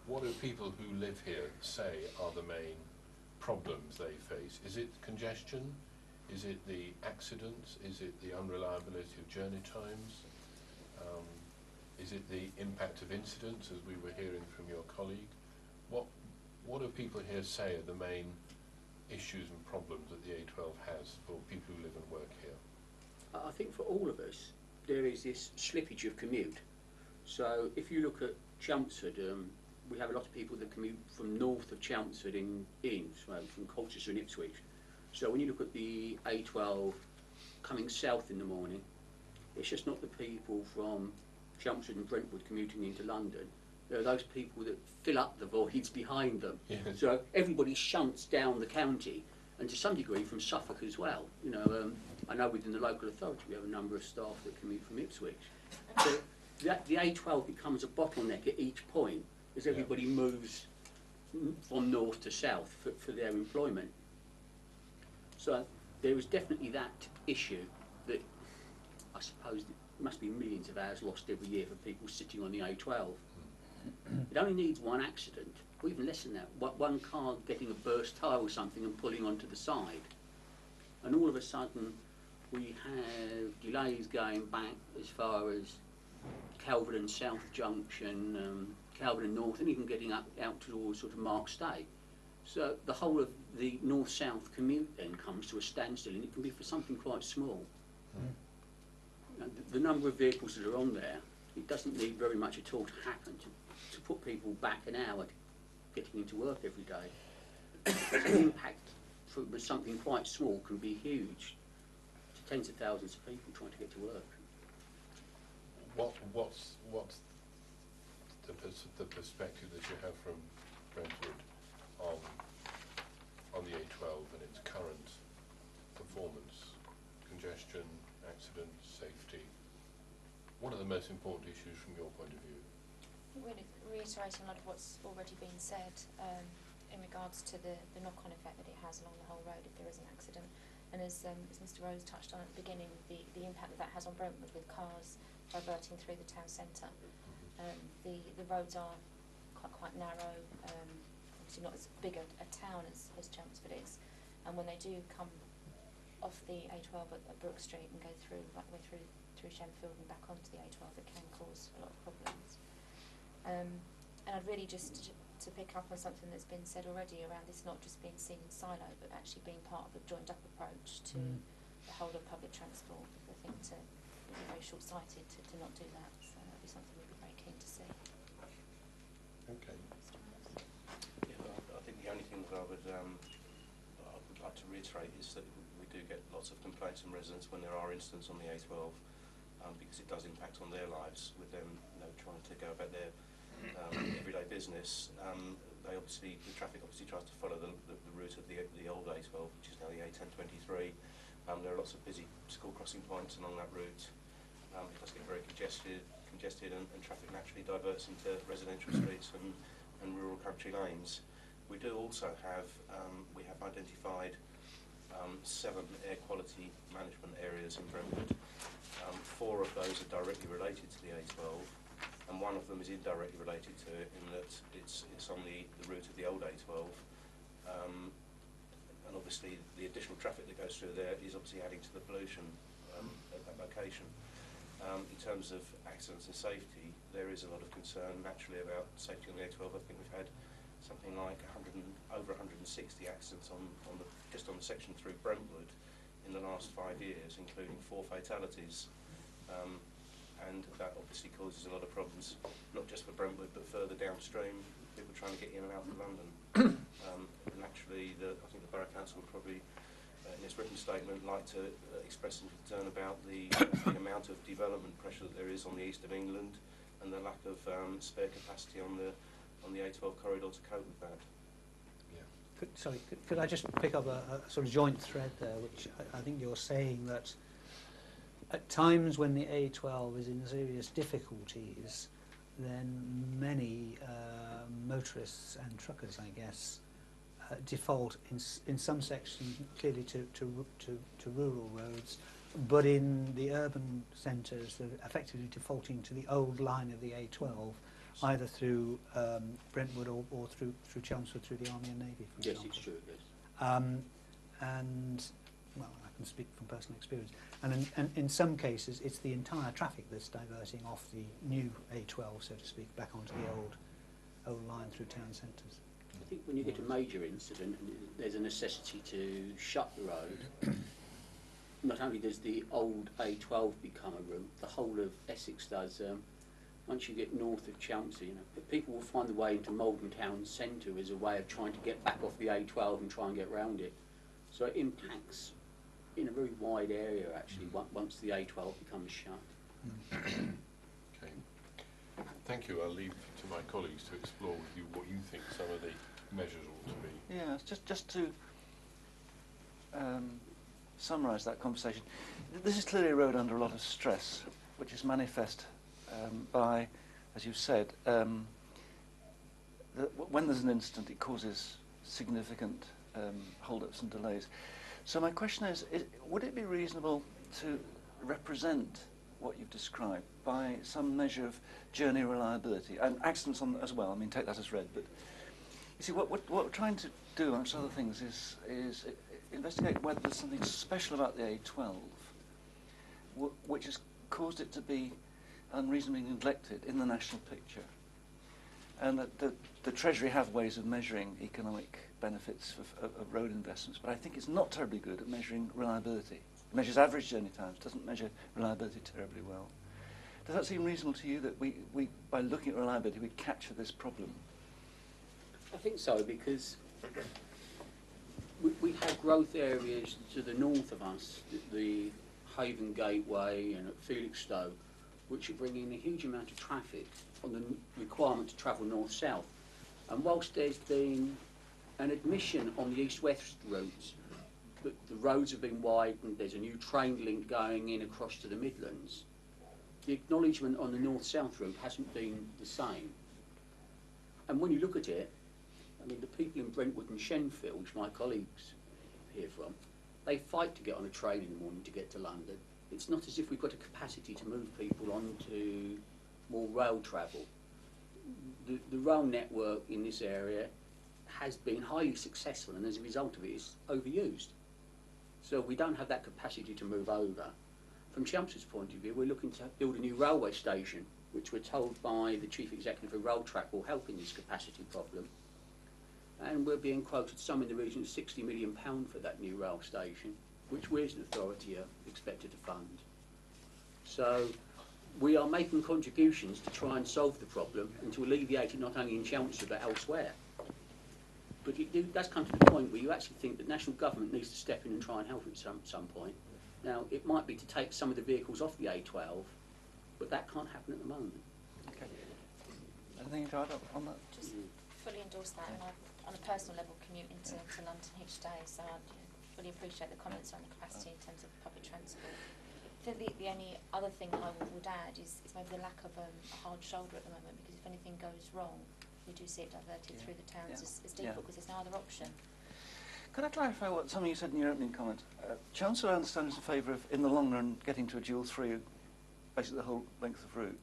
what do people who live here say are the main problems they face? Is it congestion? Is it the accidents? Is it the unreliability of journey times? Is it the impact of incidents, as we were hearing from your colleague? What do people here say are the main issues and problems that the A12 has for people who live and work here? I think for all of us, there is this slippage of commute. So if you look at Chelmsford, we have a lot of people that commute from north of Chelmsford from Colchester and Ipswich. So when you look at the A12 coming south in the morning, it's just not the people from Chelmsford and Brentwood commuting into London. There are those people that fill up the voids behind them. Yes. So everybody shunts down the county, and to some degree from Suffolk as well. You know, I know within the local authority we have a number of staff that commute from Ipswich. So the A12 becomes a bottleneck at each point as everybody moves from north to south for their employment. So there is definitely that issue that I suppose there must be millions of hours lost every year for people sitting on the A12. It only needs one accident, or even less than that, one car getting a burst tyre or something and pulling onto the side. And all of a sudden we have delays going back as far as Calvert and South Junction, Calvert and North, and even getting out towards sort of Mark Stay. So the whole of the north-south commute then comes to a standstill, and it can be for something quite small. The number of vehicles that are on there, it doesn't need very much at all to happen to put people back an hour getting into work every day. The impact for something quite small can be huge to tens of thousands of people trying to get to work. What's the perspective that you have from Brentwood on the A12 and its current performance? Congestion, accidents, safety. What are the most important issues from your point of view? Really reiterating a lot of what's already been said in regards to the knock-on effect that it has along the whole road if there is an accident. And as Mr Rose touched on at the beginning, the impact that has on Brentwood with cars diverting through the town centre. The roads are quite narrow, obviously not as big a town as Chelmsford is, and when they do come off the A12 at Brook Street and go through right the way through Shenfield and back onto the A12, it can cause a lot of problems. And I'd really just to pick up on something that's been said already around this not just being seen in silo, but actually being part of a joined up approach to the whole of public transport. I think to be very short-sighted to not do that, so that'd be something we'd be very keen to see. Okay. Yeah, I think the only thing that I would like to reiterate is that we do get lots of complaints from residents when there are incidents on the A12, because it does impact on their lives with them, trying to go about their everyday business. The traffic obviously tries to follow the route of the old A12, which is now the A1023. There are lots of busy school crossing points along that route. It does get very congested and traffic naturally diverts into residential streets and rural country lanes. We do also have, we have identified 7 air quality management areas in Brentwood. 4 of those are directly related to the A12, and 1 of them is indirectly related to it in that it's on the route of the old A12. And obviously the additional traffic that goes through there is obviously adding to the pollution at that location. In terms of accidents and safety, there is a lot of concern naturally about safety on the A12. I think we've had something like over 160 accidents just on the section through Brentwood in the last 5 years, including 4 fatalities. And that obviously causes a lot of problems, not just for Brentwood but further downstream, people trying to get in and out of London. Naturally, I think the Borough Council would probably, in its written statement, like to express some concern about the amount of development pressure that there is on the east of England and the lack of spare capacity on the A12 corridor to cope with that. Could I just pick up a sort of joint thread there, which I think you're saying that at times when the A12 is in serious difficulties, then many motorists and truckers, I guess, default in some sections clearly to rural roads, but in the urban centres they're effectively defaulting to the old line of the A12, either through Brentwood or through Chelmsford, through the Army and Navy, for Yes, example. it's true, yes. And, well, I can speak from personal experience. And in some cases, it's the entire traffic that's diverting off the new A12, so to speak, back onto the old line through town centres. I think when you get a major incident, there's a necessity to shut the road. Not only does the old A12 become a route, the whole of Essex does. Once you get north of Chelmsford, people will find the way into Malden town centre as a way of trying to get back off the A12 and try and get round it. So it impacts in a very wide area, actually, once the A12 becomes shut. Okay. Thank you. I'll leave to my colleagues to explore with you what you think some of the measures ought to be. Yeah, just to summarise that conversation. This is clearly a road under a lot of stress, which is manifest by, as you said, when there's an incident, it causes significant hold-ups and delays. So my question is, would it be reasonable to represent what you've described by some measure of journey reliability and accidents on as well? I mean, take that as read. But you see, what we're trying to do, amongst other things, is investigate whether there's something special about the A12 which has caused it to be unreasonably neglected in the national picture. And that the Treasury have ways of measuring economic benefits of road investments, but I think it's not terribly good at measuring reliability. It measures average journey times, doesn't measure reliability terribly well. Does that seem reasonable to you, that we by looking at reliability, we capture this problem? I think so, because we have growth areas to the north of us, the Haven Gateway and at Felixstowe, which are bringing a huge amount of traffic on the requirement to travel north-south. And whilst there's been an admission on the east-west routes that the roads have been widened, there's a new train link going in across to the Midlands, the acknowledgement on the north-south route hasn't been the same. And when you look at it, I mean, the people in Brentwood and Shenfield, which my colleagues hear from, they fight to get on a train in the morning to get to London. It's not as if we've got a capacity to move people onto more rail travel. The rail network in this area has been highly successful, and as a result of it, it's overused. So we don't have that capacity to move over. From Chelmsford's point of view, we're looking to build a new railway station, which we're told by the Chief Executive of Railtrack will help in this capacity problem. And we're being quoted some in the region of £60 million for that new rail station, which we as an authority are expected to fund. So we are making contributions to try and solve the problem and to alleviate it not only in Chelmsford but elsewhere. But it does come to the point where you actually think that national government needs to step in and try and help at some point. Now, it might be to take some of the vehicles off the A12, but that can't happen at the moment. Okay. Anything to add on that? Just fully endorse that, and I, on a personal level, commute into London each day, so I fully appreciate the comments on the capacity in terms of public transport. I think the only other thing I would add is maybe the lack of a hard shoulder at the moment, because if anything goes wrong, we do see it diverted through the towns as default, because there's no other option. Could I clarify what something you said in your opening comment? Chancellor, I understand, is in favour of, in the long run, getting to a dual through basically the whole length of route.